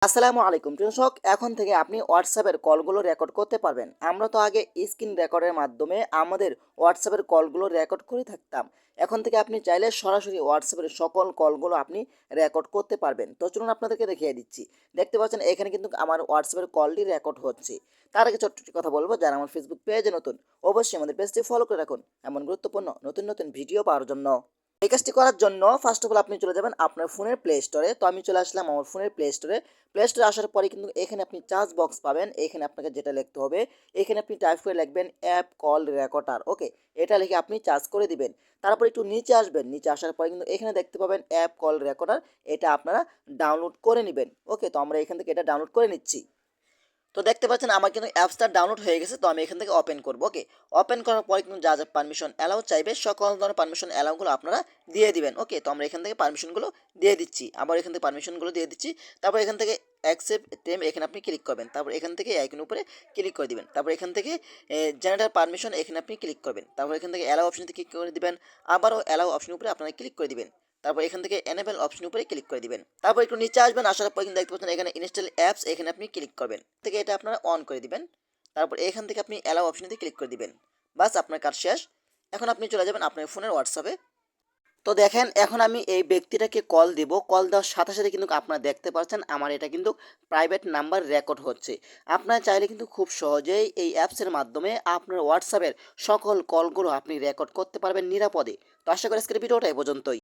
আসসালামু আলাইকুম দর্শক, এখন থেকে আপনি হোয়াটসঅ্যাপের কলগুলো রেকর্ড করতে পারবেন। আমরা তো আগে স্ক্রিন রেকর্ডের মাধ্যমে আমাদের হোয়াটসঅ্যাপের কলগুলো রেকর্ড করে থাকতাম। এখন থেকে আপনি চাইলে সরাসরি হোয়াটসঅ্যাপের সকল কলগুলো আপনি রেকর্ড করতে পারবেন। তো চলুন আপনাদেরকে দেখিয়ে দিচ্ছি। দেখতে পাচ্ছেন এখানে কিন্তু আমার হোয়াটসঅ্যাপের কলটি রেকর্ড হচ্ছে। তার আগে ছোট্ট একটি কথা বলবো, যারা আমার ফেসবুক পেজে নতুন, অবশ্যই আমাদের পেজটি ফলো করে রাখুন এমন গুরুত্বপূর্ণ নতুন নতুন ভিডিও পাওয়ার জন্য। এই কাজটি করার জন্য ফার্স্ট অফ অল আপনি চলে যাবেন আপনার ফোনের প্লে স্টোরে। তো আমি চলে আসলাম আমার ফোনের প্লে স্টোরে। প্লে স্টোরে আসার পরে কিন্তু এখানে আপনি চার্জ বক্স পাবেন। এখানে আপনাকে যেটা লিখতে হবে, এখানে আপনি টাইপ করে লিখবেন অ্যাপ কল রেকর্ডার। ওকে, এটা লিখে আপনি চার্জ করে দিবেন। তারপর একটু নিচে আসবেন, নিচে আসার পরে কিন্তু এখানে দেখতে পাবেন অ্যাপ কল রেকর্ডার। এটা আপনারা ডাউনলোড করে নেবেন। ওকে, তো আমরা এখান থেকে এটা ডাউনলোড করে নিচ্ছি। তো দেখতে পাচ্ছেন আমার কিন্তু অ্যাপসটা ডাউনলোড হয়ে গেছে। তো আমি এখান থেকে ওপেন করব। ওকে, ওপেন করার পরে কিন্তু যা যা পারমিশন অ্যালাউ চাইবে সকল ধরনের পারমিশন অ্যালাউগুলো আপনারা দিয়ে দিবেন। ওকে, তো আমরা এখান থেকে পারমিশনগুলো দিয়ে দিচ্ছি। আবার এখান থেকে পারমিশনগুলো দিয়ে দিচ্ছি। তারপর এখান থেকে অ্যাকসেপ্ট টেম এখানে আপনি ক্লিক করবেন। তারপর এখান থেকে আইকনের উপরে ক্লিক করে দিবেন। তারপর এখান থেকে জেনারেল পারমিশন এখানে আপনি ক্লিক করবেন। তারপর এখান থেকে অ্যালাউ অপশনতে ক্লিক করে দিবেন। আবারও অ্যালাউ অপশনের উপরে আপনারা ক্লিক করে দিবেন। তারপর এখান থেকে এনেবল অপশনের উপরে ক্লিক করে দিবেন। তারপর একটু নিচে আসবেন, আসার পর কিন্তু দেখতে পাচ্ছেন এখানে ইনস্টল অ্যাপস, এখানে আপনি ক্লিক করবেন। থেকে এটা আপনারা অন করে দিবেন। তারপর এখান থেকে আপনি অ্যালাউ অপশনে ক্লিক করে দিবেন। বাস, আপনার কাজ শেষ। এখন আপনি চলে যাবেন আপনার ফোনের হোয়াটসঅ্যাপে। তো দেখেন এখন আমি এই ব্যক্তিটাকে কল দিব। কল দেওয়ার সাথে সাথে কিন্তু আপনারা দেখতে পাচ্ছেন আমার এটা কিন্তু প্রাইভেট নাম্বার রেকর্ড হচ্ছে। আপনারা চাইলে কিন্তু খুব সহজেই এই অ্যাপসের মাধ্যমে আপনার হোয়াটসঅ্যাপের সকল কলগুলো আপনি রেকর্ড করতে পারবেন নিরাপদে। তো আশা করি আজকের ভিডিওটা এ পর্যন্তই।